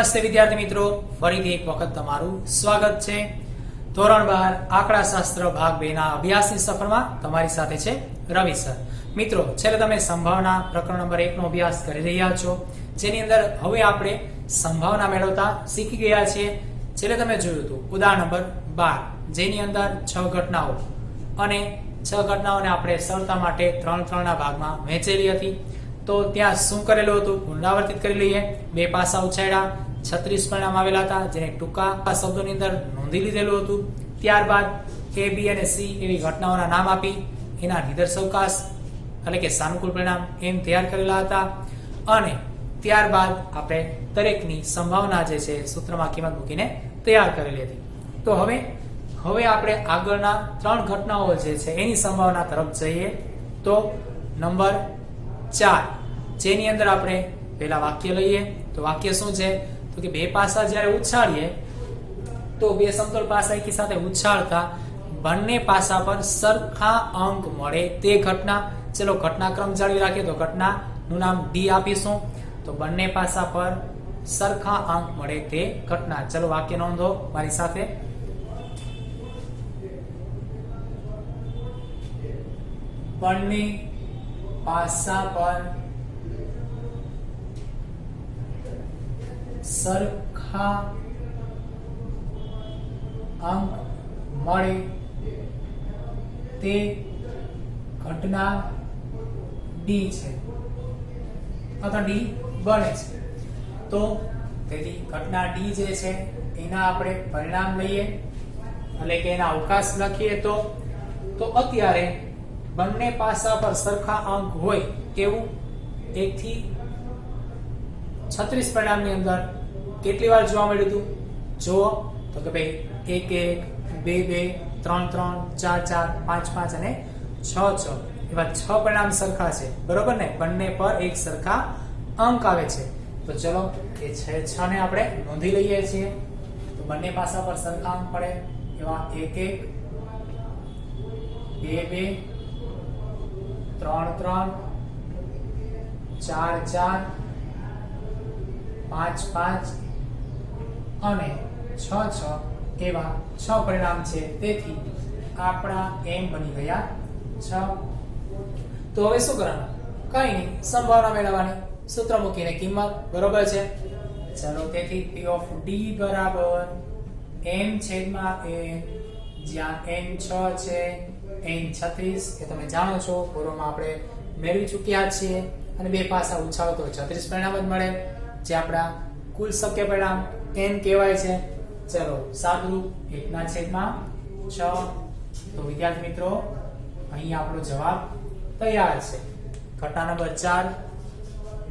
નમસ્તે વિદ્યાર્થી મિત્રો, ફરીથી એક વખત તમારું સ્વાગત છે. ધોરણ 12 આંકડાશાસ્ત્ર ભાગ 2 ના અભ્યાસની સફરમાં તમારી સાથે છે રવિ સર. મિત્રો, છેલ્લે તમે સંભાવના પ્રકરણ નંબર 1 નો અભ્યાસ કરી રહ્યા છો, જેની અંદર હવે આપણે સંભાવના મેળવતા શીખી ગયા છીએ. છેલ્લે તમે જોયું હતું ઉદાહરણ નંબર 12, જેની અંદર 6 ઘટનાઓ અને 6 ઘટનાઓને આપણે સરળતા માટે 3 ના ભાગમાં વહેંચેલી હતી. તો ત્યાં શું કરેલું હતું પુનરાવર્તિત કરી લઈએ. બે પાસા ઉછાળ્યા, 36 પરિણામ આવેલા હતા, જેને ટૂંકા શબ્દોની અંદર નોંધી લીધેલું હતું. ત્યારબાદ A, B અને C એવી ઘટનાઓના નામ આપી એના નિદર્શવકાશ એટલે કે સાનુકૂળ પરિણામ એમ તૈયાર કરેલા હતા. અને ત્યારબાદ આપણે દરેકની સંભાવના જે છે સૂત્રમાં કિંમત મૂકીને તૈયાર કરેલી હતી. તો હવે આપણે આગળના 3 ઘટનાઓ જે છે એની સંભાવના તરફ જઈએ. તો નંબર 4, જેની અંદર આપણે પહેલા વાક્ય લઈએ. તો વાક્ય શું છે? તો કે બે પાસા જ્યારે ઉછાળીએ તો બે સમતોલ પાસા એકી સાથે ઉછાળતા બંને પાસા પર સરખા અંક મળે તે ઘટના. ચલો ઘટનાક્રમ જાળવી રાખીએ તો ઘટનાનું નામ ડી આપીશું. તો બંને પાસા પર સરખા અંક મળે તે ઘટના. ચલો વાક્ય નોંધો મારી સાથે. બંને પાસા પર સરખા અંક મળે તે ઘટના ડી છે અથવા ડી બને છે. તો તેથી ઘટના ડી જે છે એના આપણે પરિણામ લઈએ એટલે કે એના અવકાશ લખીએ. તો અત્યારે બંને પાસા પર સરખા અંક હોય એવું 1 થી 36 પરિણામની અંદર કેટલી વાર જોવા મળ્યું હતું? જુઓ તો કે ભાઈ 1 1, 2 2, 3 3, 4 4, 5 5 અને 6 6 એવા 6 પરિણામ સરખા છે, બરોબર ને? બંને પર એક સરખા અંક આવે છે. તો ચલો એ 6 ને આપણે નોંધી લઈએ છીએ. તો બંને પાસા પર સરખા અંક પડે એવા 1 1, 2 2, 3 3, 4 4, 5 5 અને 6 6 એવા 6 પરિણામ છે. તેથી આપણા એમ બની ગયા 6. તો હવે શું કરવાનું? કઈ નહીં, સંભાવના મેળવવાની, સૂત્ર મૂકીને કિંમત, બરોબર છે? ચલો તેથી P of D બરાબર m છેદમાં n, જ્યાં n 6 છે, n 36 એ તમે જાણો છો, પૂર્વમાં આપણે મેળવી ચૂક્યા છીએ. અને બે પાસા ઉછાળો તો 36 પરિણામ જ મળે, જે આપણા કુલ શક્ય પરિણામ n કહેવાય છે. ચલો સાદુરૂપ 1/6. તો વિદ્યાર્થી મિત્રો, અહીં આપણો જવાબ તૈયાર છે. ઘટના નંબર 4,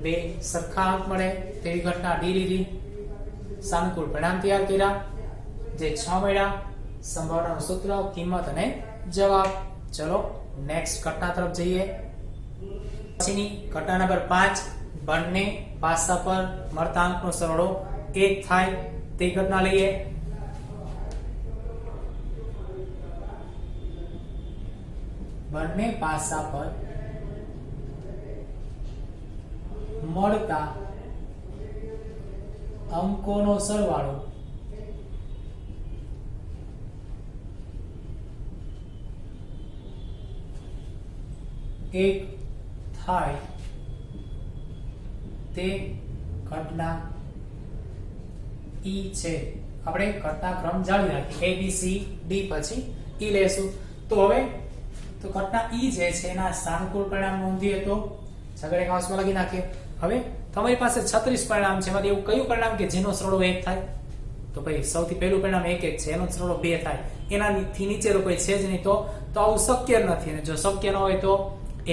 બે સરખા અંક મળે તેવી ઘટના ડી લીધી, સાનુકૂળ પરિણામ તૈયાર કર્યા, જે 6 મળ્યા, સંભાવનાનું સૂત્ર, કિંમત અને જવાબ. ચલો નેક્સ્ટ ઘટના તરફ જઈએ. પછીની ઘટના નંબર 5, બંને પાસા પર મળતા અંકનો સરવાળો 1 થાય તે ઘટના લઈએ. બંને પાસા પર મળતા અંકોનો સરવાળો 1 થાય તે ઘટના ઈ છે. આપણે ઘટનાક્રમ જાળવી રાખીએ, A B C D પછી ઈ લેશું. તો હવે તો ઘટના ઈ જે છે એના સાનુકૂળ પરિણામ નોંધીએ તો છગડીયા કૌંસમાં લખી નાખીએ. હવે તમારી પાસે 36 પરિણામ છે, એમાંથી એવું કયું પરિણામ કે જેનો સરવાળો 1 થાય? તો ભાઈ સૌથી પહેલું પરિણામ 1 1 છે, એનો સરવાળો 2 થાય. એનાથી નીચે તો કોઈ છે જ નહીં. તો આવું શક્ય નથી. અને જો શક્ય ન હોય તો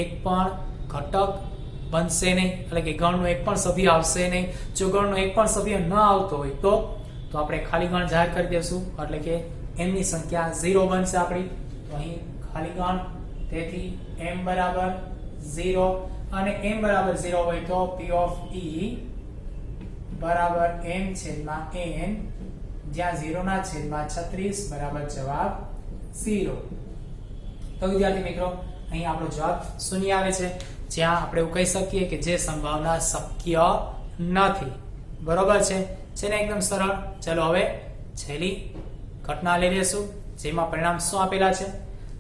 એક પણ ઘટક બનશે નહીં, એટલે કે ગણનો એક પણ સભ્ય આવશે નહીં. જો ગણનો એક પણ સભ્ય ન આવતો હોય તો આપણે ખાલી ગણ જાહેર કરી દેશું, એટલે કે m ની સંખ્યા 0 બનશે આપણી. તો અહીં ખાલી ગણ, તેથી m બરાબર 0. અને m બરાબર 0 હોય તો P of E બરાબર m છેદમાં n, જ્યાં 0 ના છેદમાં 36 બરાબર જવાબ 0. તો વિદ્યાર્થી મિત્રો, અહીં આપણો જવાબ શૂન્ય આવે છે, જ્યાં આપણે એવું કહી શકીએ કે જે સંભાવના શક્ય નથી. બરોબર છે? છે ને એકદમ સરળ. ચલો હવે છેલ્લી ઘટના લઈ લેશું, જેમાં પરિણામ શું આપેલા છે.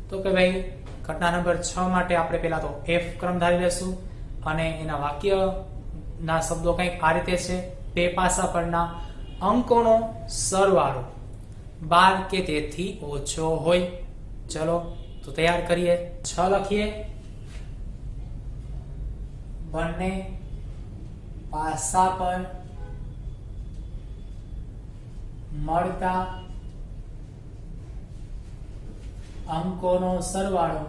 તો કે ભાઈ ઘટના નંબર 6 માટે આપણે પહેલા તો F ક્રમ ધારી લેશું અને એના વાક્યના શબ્દો કંઈક આ રીતે છે. બે પાસા પરના અંકોનો સરવાળો 12 કે તેથી ઓછો હોય. ચલો તો તૈયાર કરીએ. 6 લખીએ. બંને પાસા પર મળતા અંકોનો સરવાળો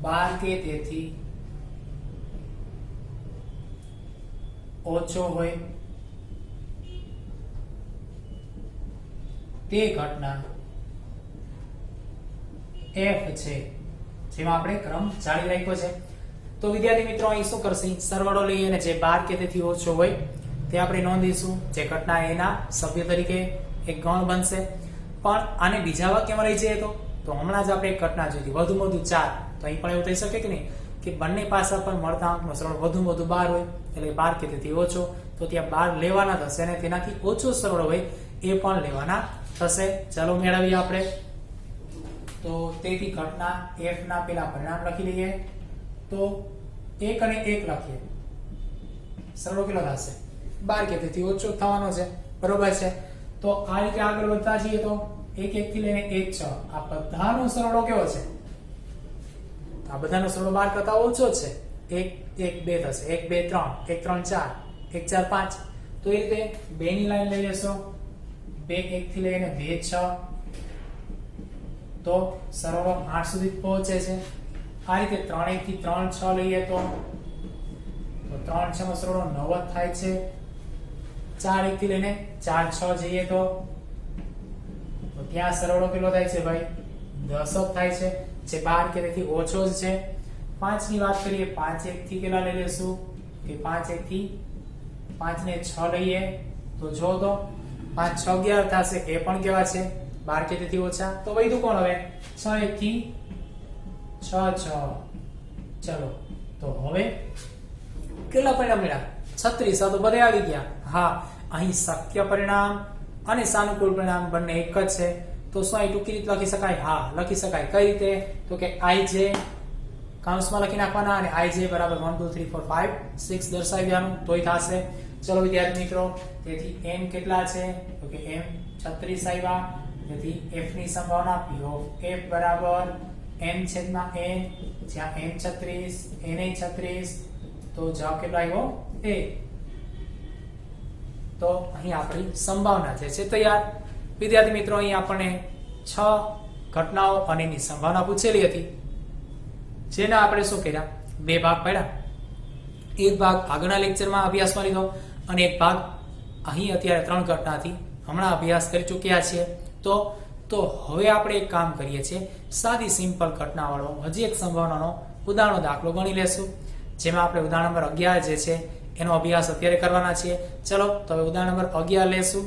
12 કે તેથી ઓછો હોય તે ઘટના F છે, જેમાં આપણે ક્રમ જાળી રાખ્યો છે. તો વિદ્યાર્થી મિત્રો અહીં શું કરશે, સરવાળો લઈએ અને જે 12 કે તેથી ઓછો હોય તે આપણે નોંધીશું. જે ઘટના એના સભ્ય તરીકે એક ગણ બનશે. પણ આને બીજા વાક્યમાં લઈ જઈએ તો હમણાં જ આપણે એક ઘટના જોઈ વધુમાં વધુ 4. તો અહીં પણ એવું થઈ શકે કે નહીં કે બંને પાસા પર મળતા અંકનો સરવાળો વધુમાં વધુ 12 હોય, એટલે 12 કે તેથી ઓછો, તો ત્યાં 12 લેવાના થશે અને તેનાથી ઓછો સરવાળો હોય એ પણ લેવાના થશે. ચાલો મેળવીએ આપણે. તો તેથી ઘટના F ના પેલા પરિણામ લખી લઈએ. તો 1 અને 1 લખીએ. સરવાળો કેટલો થશે? 12 કે તેથી ઓછો થવાનો છે, બરોબર છે. તો આ રીતે આગળ વધતા જઈએ તો 1 1 થી લઈને 1 6 આ બધાનો સરવાળો કેવો છે? આ બધાનો સરવાળો 12 કરતા ઓછો છે. 1 1 2 થશે, 1 2 3, 1 3 4, 1 4 5. તો એ રીતે 2 ની લાઈન લઈ લેશો. 2 1 થી લઈને 2 6, તો સરવાળો 8 સુધી પહોંચે છે. આ રીતે 3 1 થી 3 6 લઈએ તો 3 6 નો સરવાળો 9 થાય છે. 4 1 થી લઈને 4 6 જઈએ તો ત્યાં સરવાળો કેટલો થાય છે ભાઈ? 10 થાય છે, જે 12 કે તેથી ઓછો જ છે. 5 ની વાત કરીએ. 5 1 થી કેટલા લઈ લેશું કે 5 1 થી 5 ને 6 લઈએ તો જો તો 5 6 11 થશે, એ પણ કેવા છે? 12 કે તેથી ઓછા. તો વધ્યું કોણ હવે? 6 1 થી 6 6. ચલો તો હવે કેટલા પરિણામ મળ્યા? 36. તો બધે આવી ગયા. હા, અહીં શક્ય પરિણામ અને સાનુકૂળ પરિણામ બંને એક જ છે. તો શું અહીં ટૂંકી રીત લખી શકાય? હા, લખી શકાય. કઈ રીતે? તો કે ij કૌંસમાં લખી નાખવાના અને ij બરાબર 1 2 3 4 5 6 દર્શાવી દેવાનું તોય થશે. ચલો વિદ્યાર્થી મિત્રો, તેથી m કેટલા છે? તો કે m 36 આવ્યા. તેથી f ની સંભાવના p of f બરાબર m છેદમાં n, જ્યાં m 36 n 36, તો જવાબ કેટલો આવ્યો? 1. તો અહીં આપણી સંભાવના છે તૈયાર. વિદ્યાર્થી મિત્રો, અહીં આપણને 6 ઘટનાઓ અને એની સંભાવના પૂછેલી હતી, જેના આપણે શું કર્યા? 2 ભાગ પાડ્યા. એક ભાગ આગળના લેક્ચરમાં અભ્યાસમાં લીધો અને એક ભાગ અહીં અત્યારે 3 ઘટનાથી હમણાં અભ્યાસ કરી ચૂક્યા છીએ. તો હવે આપણે એક કામ કરીએ છીએ, સાદી સિમ્પલ ઘટનાવાળો હજી એક સંભાવનાનો ઉદાહરણનો દાખલો ગણી લેશું, જેમાં આપણે ઉદાહરણ નંબર 11 જે છે એનો અભ્યાસ અત્યારે કરવાના છીએ. ચલો તો હવે ઉદાહરણ નંબર 11 લેશું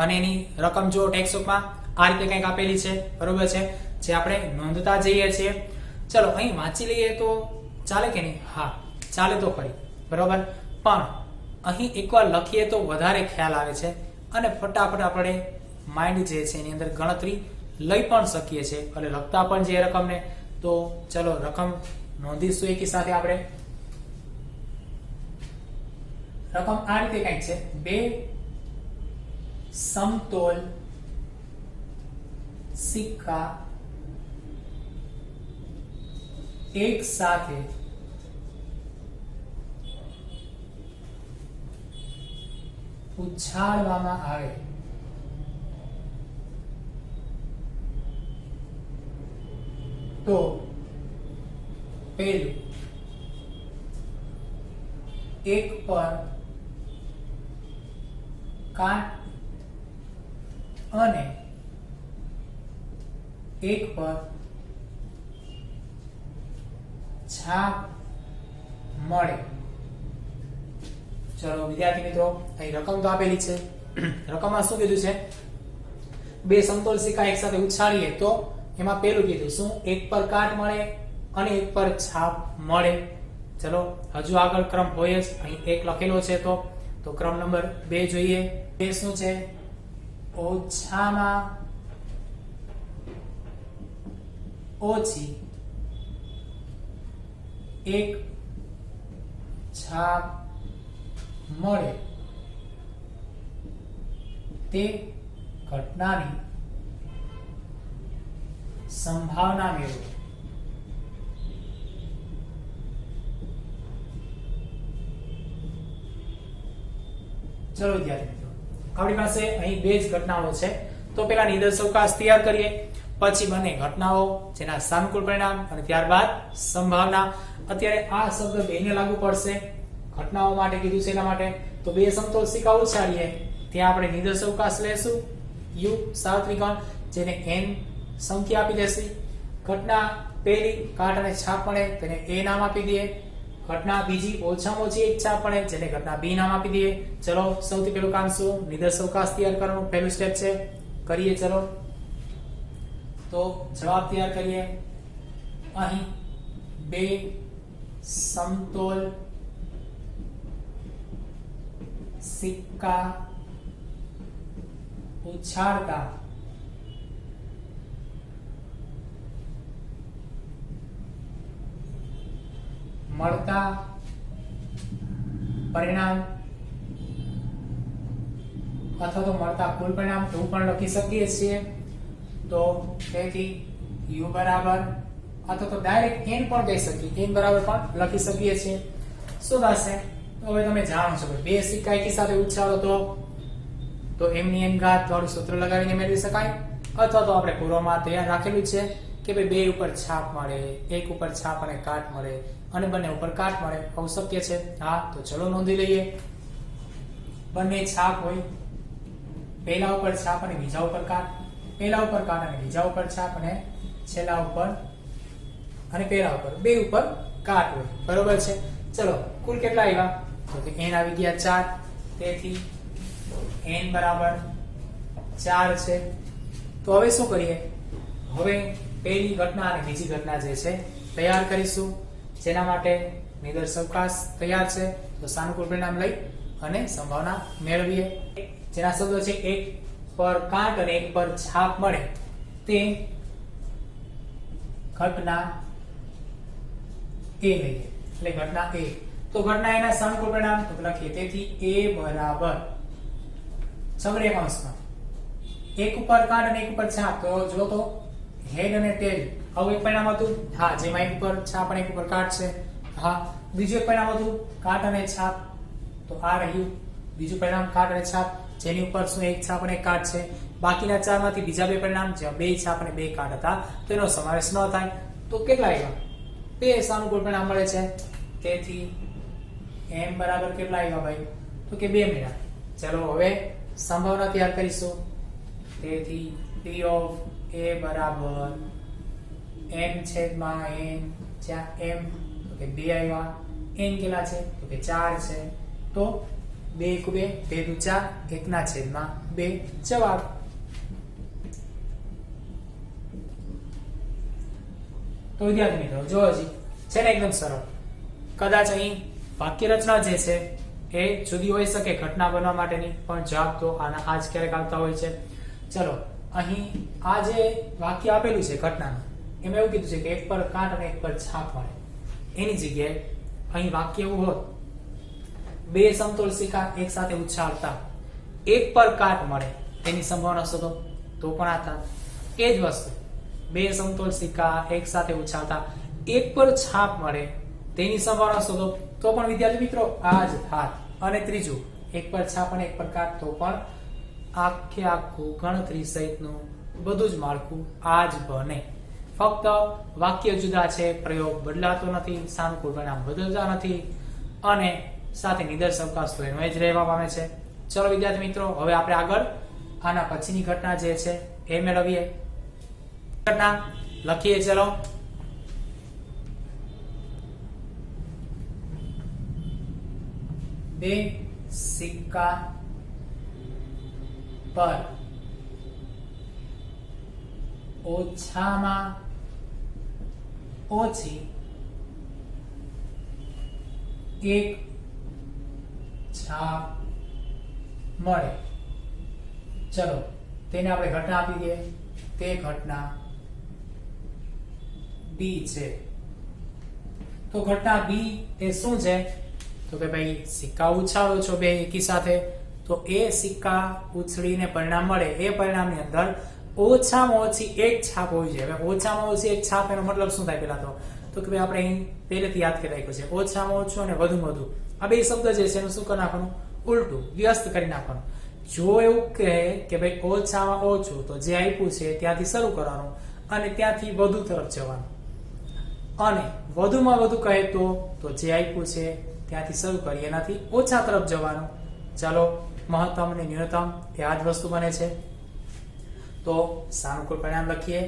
અને એની રકમ જો ટેક્સ્ટબુકમાં આ રીતે કંઈક આપેલી છે, બરોબર છે, જે આપણે નોંધતા જઈએ છીએ. ચલો અહીં વાંચી લઈએ તો ચાલે કે નહીં? હા, ચાલે તો ખરી, બરોબર. પણ અહીં એકવાર લખીએ તો વધારે ખ્યાલ આવે છે અને ફટાફટ આપણે માઇન્ડ જે છે એની અંદર ગણતરી લઈ પણ શકીએ છીએ એટલે લખતા પણ જે રકમને. તો ચલો રકમ નોંધીશું એકી સાથે. આપણે રકમ આ રીતે કંઈક છે: 2 સમતોલ સિક્કા એક સાથે ઉછાળવામાં આવે તો પેલું એક પર કાટ અને એક પર છાપ મળે. ચલો વિદ્યાર્થી મિત્રો, અહીં રકમ તો આપેલી છે. રકમમાં શું કીધું છે? 2 સમતોલ સિક્કા એક સાથે ઉછાળીએ તો એમાં પેલું કીધું શું? એક પર કાટ મળે અને 1 પર છાપ મળે. ચલો હજુ આગળ ક્રમ હોય જ, અહીં 1 લખેલો છે તો ક્રમ નંબર 2 જોઈએ. 2 શું છે? ઓછામાં ઓછી 1 છાપ મળે તે ઘટનાની સંભાવના મેળવો. ચલો વિદ્યાર્થી મિત્રો, આપણી પાસે અહીં 2 જ ઘટનાઓ છે, તો પેલા નિદર્શકાંશ તૈયાર કરીએ, પછી બંને ઘટનાઓ જેના સાનુકૂળ પરિણામ અને ત્યારબાદ સંભાવના. અત્યારે આ શબ્દ બેને લાગુ પડશે. ઘટનાઓ માટે કીધું છે, એના માટે તો 2 સમતોલસિકા ઉછાળીએ ત્યાં આપણે નિદર્શકાંશ લેશું u સાર્વત્રિકોણ, જેને n સંખ્યા આપી દેશે. ઘટના પહેલી કાટ અને છાપ મળે તેને a નામ આપી દઈએ. ઘટના બીજી ઓછામાં ઓછી 1 છાપ મળે જેને ઘટના b નામ આપી દઈએ. ચલો સૌથી પહેલું કામ શું? નિદર્શકાંશ તૈયાર કરવાનું પહેલું સ્ટેપ છે, કરીએ. ચલો તો જવાબ તૈયાર કરીએ. અહીં 2 સમતોલ સિક્કા ઉછાળતા મળતા પરિણામ અથવા તો મળતા કુલ પરિણામ એવું પણ લખી શકીએ છીએ. તો તેથી u બરાબર અથવા તો ડાયરેક્ટ n પણ કહી શકીએ, n બરાબર પણ લખી શકીએ છીએ. શું થશે? તો હવે તમે જાણો છો કે 2 સિક્કા એકી સાથે ઉછાળો તો m ની n ઘાત વાળું સૂત્ર લગાવીને મેળવી શકાય, અથવા તો આપણે પૂર્વમાં તૈયાર રાખેલું છે કે ભાઈ 2 ઉપર છાપ મળે, 1 ઉપર છાપ અને કાટ મળે અને બંને ઉપર કાટ મળે, આવું શક્ય છે. હા, તો ચલો નોંધી લઈએ. બંને છાપ હોય, પહેલા ઉપર છાપ અને બીજા ઉપર કાટ, પહેલા ઉપર કાટ અને બીજા ઉપર છાપ, અને છેલ્લા ઉપર અને પહેલા ઉપર 2 ઉપર કાટ હોય. બરોબર છે. ચલો કુલ કેટલા આવ્યા? તો કે n આવી ગયા 4, તેથી n બરાબર 4 છે. તો હવે શું કરીએ? હવે પહેલી ઘટના અને બીજી ઘટના જે છે તૈયાર કરીશું. જેના માટે નિદર્શકાંશ તૈયાર છે, તો સાનુકૂળ પરિણામ લઈ અને સંભાવના મેળવીએ. જેના શબ્દો છે 1 પર કાટ અને 1 પર છાપ મળે તે ઘટના a લઈએ, એટલે ઘટના a. તો ઘટના એના સાનુકૂળ પરિણામ તો લખીએ, તેથી a બરાબર છગડીયા કૌંસમાં 1 ઉપર કાટ અને 1 ઉપર છાપ. તો જો તો હેડ અને ટેલ આવું એક પરિણામ હતું. હા, જેમાં 1 ઉપર છાપ અને 1 ઉપર કાટ છે. હા, બીજું એક પરિણામ હતું કાટ અને છાપ, તો આ રહ્યું બીજું પરિણામ કાટ અને છાપ, જેની ઉપર શું 1 છાપ અને 1 કાટ છે. બાકીના 4 માંથી બીજા 2 પરિણામ જ્યાં 2 છાપ અને 2 કાટ હતા તો એનો સમાવેશ ન થાય. તો કેટલા આવ્યા? 2 સાનુકૂળ પરિણામ મળે છે. તેથી m બરાબર કેટલા આવ્યા ભાઈ? તો કે 2 મળ્યા. ચલો હવે સંભાવના તૈયાર કરીશું. તેથી p ઓફ a બરાબર m છેદમાં n, જ્યાં m તો કે 2 આવ્યા, n કેટલા છે? તો કે 4 છે. તો 2 × 2 2 × 4 1 ના છેદમાં 2 જવાબ. તો વિદ્યાર્થી મિત્રો જો હજી છે ને એકદમ સરળ. કદાચ અહીં વાક્ય રચના જે છે એ જુદી હોઈ શકે ઘટના બનવા માટેની, પણ જવાબ તો આના આ જ ક્યારેક આવતા હોય છે. ચલો અહીં આ જે વાક્ય આપેલું છે ઘટનાનું, એમાં એવું કીધું છે કે 1 પર કાટ અને 1 પર છાપ મળે. એની જગ્યાએ અહીં વાક્ય એવું હોત 2 સમતોલ સિક્કા એક સાથે ઉછાળતા 1 પર કાટ મળે તેની સંભાવના શોધો, તો પણ આ થાત. એ જ વસ્તુ 2 સમતોલ સિક્કા એક સાથે ઉછાળતા 1 પર છાપ મળે તેની સંભાવના શોધો, તો પણ વિદ્યાર્થી મિત્રો આ જ થાત. અને ત્રીજું 1 પર છાપ અને 1 પર કાટ, તો પણ આખે આખું ગણતરી સહિતનું બધું જ માળખું આ જ બને. ફક્ત વાક્ય જુદા છે, પ્રયોગ બદલાતો નથી, સાનુકૂળ પરિણામ બદલતા નથી, અને સાથે નિદર્શકાંશ તો એનો જ રહેવા પામે છે. ચલો વિદ્યાર્થી મિત્રો, હવે આપણે આગળ આના પછીની ઘટના જે છે એ મેળવીએ. ઘટના લખીએ. ચલો બે સિક્કા પર ઓછામાં ઓછી એક છાપ મળે. ચલો તેને આપણે ઘટના આપી દઈએ. તે ઘટના બી છે. તો ઘટના બી એ શું છે? તો કે ભાઈ સિક્કા ઉછાળો છો બે એકી સાથે, તો એ સિક્કા ઉછળીને પરિણામ મળે. એ પરિણામની અંદર ઓછામાં ઓછી એક છાપ હોવી જોઈએ. હવે ઓછામાં ઓછી એક છાપ એનો મતલબ શું થાય? પેલા તો કે ભાઈ આપણે અહીં પહેલેથી યાદ કરી રાખ્યું છે, ઓછામાં ઓછું અને વધુમાં વધુ. આ બે શબ્દ જે છે એનું શું કરી નાખવાનું? ઉલટું વ્યસ્ત કરી નાખવાનું. જો એવું કહે કે ભાઈ ઓછામાં ઓછું, તો જે આપ્યું છે ત્યાંથી શરૂ કરવાનું અને ત્યાંથી વધુ તરફ જવાનું. અને વધુમાં વધુ કહે તો જે આપ્યું છે ત્યાંથી શરૂ કરી એનાથી ઓછા તરફ જવાનું. ચાલો મહત્તમ અને ન્યૂનતમ એ આ જ વસ્તુ બને છે. તો સાનુકૂળ પરિણામ લખીએ.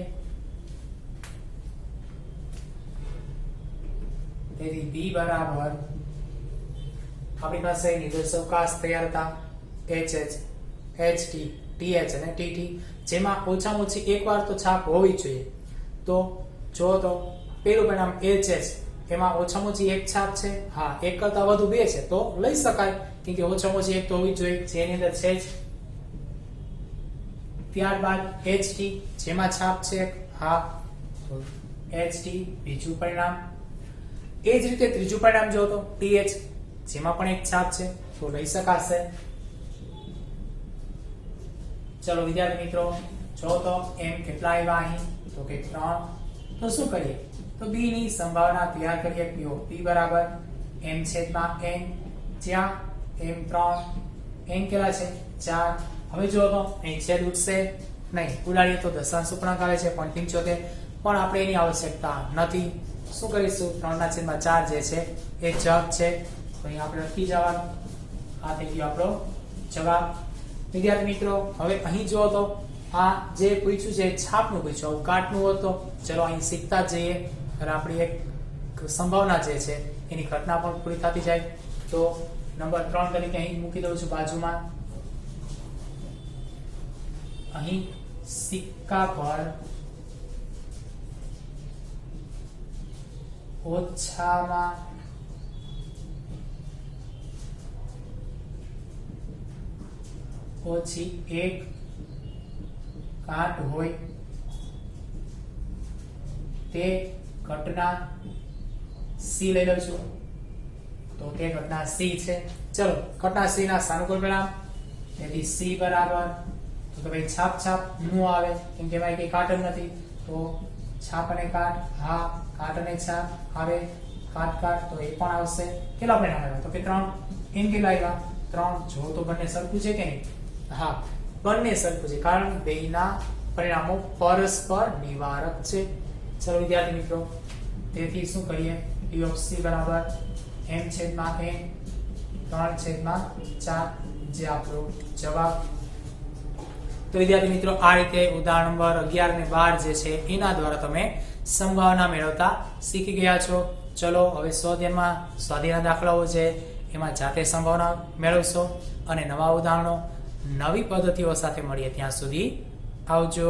તેથી b બરાબર આપણી પાસે નિર્દેશકાંશ તૈયાર હતા hh, ht, th અને tt, જેમાં ઓછામાં ઓછી એક વાર તો છાપ હોવી જોઈએ. તો જો તો પેલું પરિણામ hh, એમાં ઓછામાં ઓછી એક છાપ છે. હા, એક કરતા વધુ બે છે તો લઈ શકાય, કેમ કે ઓછામાં ઓછી એક તો હોવી જોઈએ, જેની અંદર છે જ. ત્યારબાદ ht, જેમાં છાપ છે. હા, ht બીજું પરિણામ. એ જ રીતે ત્રીજું પરિણામ જો તો th, જેમાં પણ એક છાપ છે તો લઈ શકાશે. ચલો વિદ્યાર્થી મિત્રો, જો તો m કેટલા આવ્યા અહીં? તો કે 3. તો શું કરીએ? તો b ની સંભાવના તૈયાર કરીએ. p બરાબર m છેદમાં n, જ્યાં m 3, n કેટલા છે? 4. હવે જો તો અહીં છેદ ઉઠશે નહીં, ઉડાડીએ તો દશાંશ પૂર્ણાંક આવે છે 0.75, પણ આપણે એની આવશ્યકતા નથી. શું કરીશું? 3/4 જે છે એ જવાબ છે, તો અહીં આપણે લખી જવાનું. આ થઈ ગયો આપણો જવાબ. વિદ્યાર્થી મિત્રો, હવે અહીં જો તો આ જે પૂછ્યું છે છાપનું પૂછ્યું, કાટનું હોત તો ચલો અહીં શીખતા જ જઈએ અને આપણી એક સંભાવના જે છે એની ઘટના પણ પૂરી થતી જાય. તો નંબર 3 તરીકે અહીં મૂકી દઉં છું બાજુમાં. અહીં સિક્કા પર ઓછામાં ઓછી એક કાટ હોય તે ઘટના સી લઈ લઉં છું. તો તે ઘટના સી છે. ચલો ઘટના સી ના સાનુકૂળ પરિણામ. તેથી સી બરાબર, તો કે ભાઈ છાપ છાપ નું આવે, કેમ કે ભાઈ કઈ કાટ જ નથી. તો છાપ અને કાટ, હા, કાટ અને છાપ આવે, કાટ કાટ તો એ પણ આવશે. કેટલા પરિણામ આવ્યા? તો કે 3. એમ કેટલા આવ્યા? 3. જો તો બંને સરખું છે કે નહીં? હા, બંને સરખું છે, કારણ બેયના પરિણામો પરસ્પર નિવારક છે. ચલો વિદ્યાર્થી મિત્રો, તેથી શું કરીએ? p of c બરાબર m છેદમાં n 3/4 જે આપણો જવાબ. તો વિદ્યાર્થી મિત્રો, આ રીતે ઉદાહરણ નંબર 11 અને 12 જે છે એના દ્વારા તમે સંભાવના મેળવતા શીખી ગયા છો. ચલો હવે સ્વાધ્યાયના દાખલાઓ છે એમાં જાતે સંભાવના મેળવશો અને નવા ઉદાહરણો નવી પદ્ધતિઓ સાથે મળીએ. ત્યાં સુધી આવજો.